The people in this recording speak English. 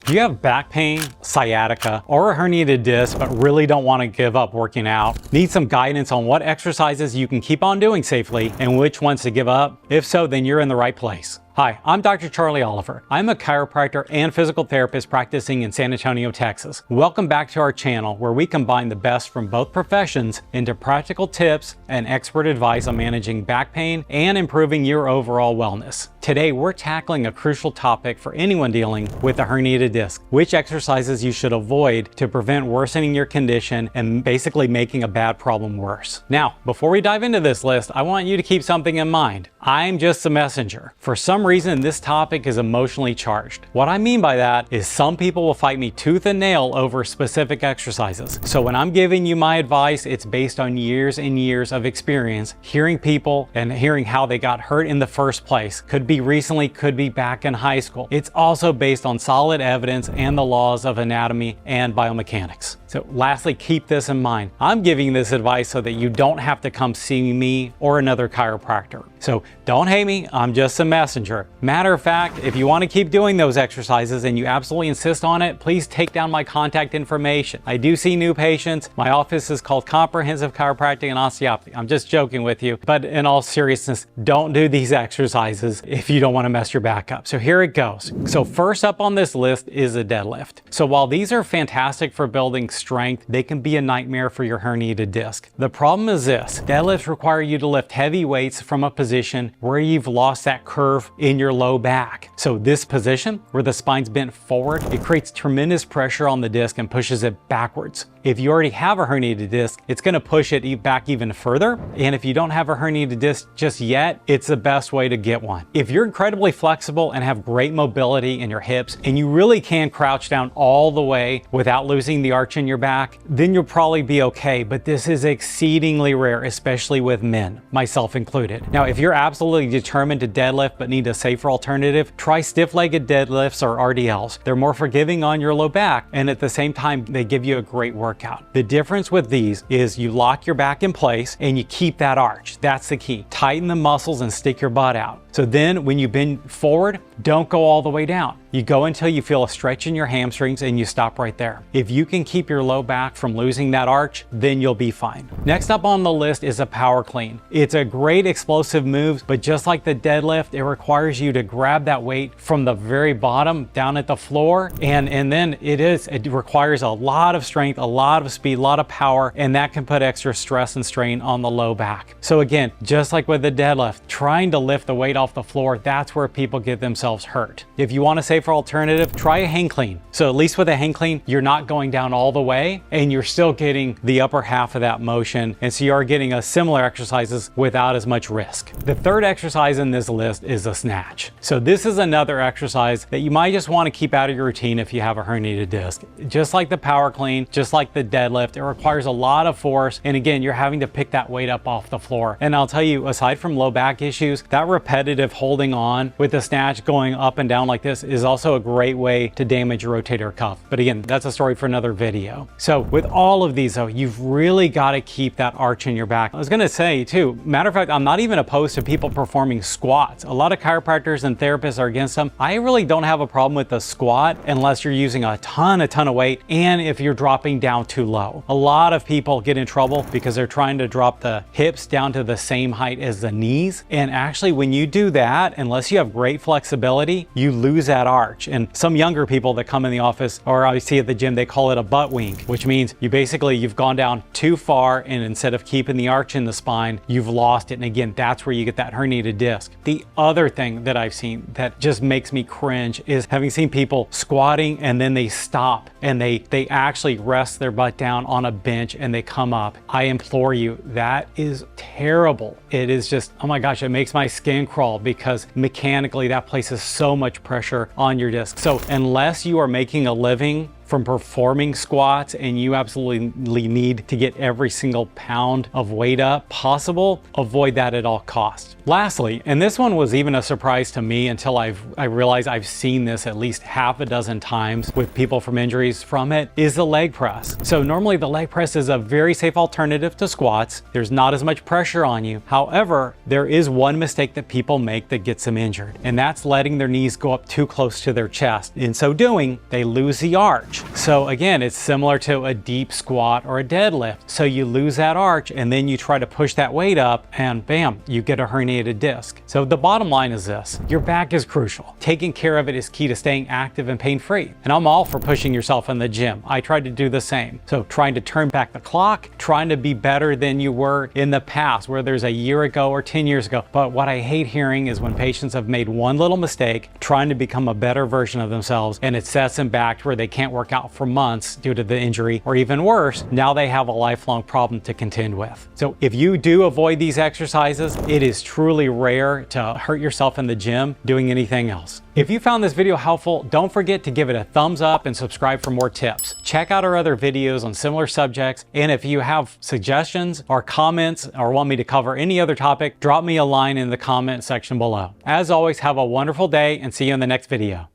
Do you have back pain, sciatica, or a herniated disc, but really don't want to give up working out? Need some guidance on what exercises you can keep on doing safely and which ones to give up? If so, then you're in the right place. Hi, I'm Dr. Charlie Oliver. I'm a chiropractor and physical therapist practicing in San Antonio, Texas. Welcome back to our channel where we combine the best from both professions into practical tips and expert advice on managing back pain and improving your overall wellness. Today, we're tackling a crucial topic for anyone dealing with a herniated disc, which exercises you should avoid to prevent worsening your condition and basically making a bad problem worse. Now, before we dive into this list, I want you to keep something in mind. I'm just a messenger. For some reason, this topic is emotionally charged. What I mean by that is some people will fight me tooth and nail over specific exercises. So when I'm giving you my advice, it's based on years and years of experience, hearing people and hearing how they got hurt in the first place. Could be recently, could be back in high school. It's also based on solid evidence and the laws of anatomy and biomechanics. So lastly, keep this in mind. I'm giving this advice so that you don't have to come see me or another chiropractor. So don't hate me, I'm just a messenger. Matter of fact, if you want to keep doing those exercises and you absolutely insist on it, please take down my contact information. I do see new patients. My office is called Comprehensive Chiropractic and Osteopathy. I'm just joking with you, but in all seriousness, don't do these exercises if you don't want to mess your back up. So here it goes. So first up on this list is a deadlift. So while these are fantastic for building strength, they can be a nightmare for your herniated disc. The problem is this: deadlifts require you to lift heavy weights from a position where you've lost that curve in your low back. So this position where the spine's bent forward, it creates tremendous pressure on the disc and pushes it backwards. If you already have a herniated disc, it's going to push it back even further. And if you don't have a herniated disc just yet, it's the best way to get one. If you're incredibly flexible and have great mobility in your hips, and you really can crouch down all the way without losing the arch in your back, then you'll probably be okay. But this is exceedingly rare, especially with men, myself included. Now, if you're absolutely determined to deadlift but need a safer alternative, try stiff-legged deadlifts or RDLs. They're more forgiving on your low back, and at the same time, they give you a great workout. The difference with these is you lock your back in place and you keep that arch. That's the key. Tighten the muscles and stick your butt out. So then when you bend forward, don't go all the way down. You go until you feel a stretch in your hamstrings and you stop right there. If you can keep your low back from losing that arch, then you'll be fine. Next up on the list is a power clean. It's a great explosive move, but just like the deadlift, it requires you to grab that weight from the very bottom down at the floor. And then it requires a lot of strength, a lot of speed, a lot of power, and that can put extra stress and strain on the low back. So again, just like with the deadlift, trying to lift the weight off the floor, that's where people get themselves hurt. If you want a safer alternative, try a hang clean. So at least with a hang clean, you're not going down all the way and you're still getting the upper half of that motion. And so you are getting a similar exercises without as much risk. The third exercise in this list is a snatch. So this is another exercise that you might just want to keep out of your routine if you have a herniated disc. Just like the power clean, just like the deadlift, it requires a lot of force. And again, you're having to pick that weight up off the floor. And I'll tell you, aside from low back issues, that repetitive holding on with the snatch going up and down like this is also a great way to damage your rotator cuff. But again, that's a story for another video. So with all of these though, you've really got to keep that arch in your back. I was going to say too, matter of fact, I'm not even opposed to people performing squats. A lot of chiropractors and therapists are against them. I really don't have a problem with the squat unless you're using a ton of weight and if you're dropping down too low. A lot of people get in trouble because they're trying to drop the hips down to the same height as the knees. And actually when you do that, unless you have great flexibility, you lose that arch. And some younger people that come in the office or I see at the gym, they call it a butt wink, which means you've gone down too far and instead of keeping the arch in the spine, you've lost it. And again, that's where you get that herniated disc. The other thing that I've seen that just makes me cringe is having seen people squatting and then they stop and they actually rest their butt down on a bench and they come up. I implore you, that is terrible. It is just, oh my gosh, it makes my skin crawl because mechanically that places so much pressure on your disc. So unless you are making a living from performing squats and you absolutely need to get every single pound of weight up possible, avoid that at all costs. Lastly, and this one was even a surprise to me until I realized I've seen this at least half a dozen times with people from injuries from it, is the leg press. So normally the leg press is a very safe alternative to squats. There's not as much pressure on you. However, there is one mistake that people make that gets them injured, and that's letting their knees go up too close to their chest. In so doing, they lose the arch. So again, it's similar to a deep squat or a deadlift. So you lose that arch and then you try to push that weight up and bam, you get a herniated disc. So the bottom line is this: your back is crucial. Taking care of it is key to staying active and pain-free. And I'm all for pushing yourself in the gym. I tried to do the same. So trying to turn back the clock, trying to be better than you were in the past, whether there's a year ago or 10 years ago. But what I hate hearing is when patients have made one little mistake trying to become a better version of themselves, and it sets them back to where they can't work out for months due to the injury, or even worse, now they have a lifelong problem to contend with. So if you do avoid these exercises, it is truly rare to hurt yourself in the gym doing anything else. If you found this video helpful, don't forget to give it a thumbs up and subscribe for more tips. Check out our other videos on similar subjects, and if you have suggestions or comments or want me to cover any other topic, drop me a line in the comment section below. As always, have a wonderful day and see you in the next video.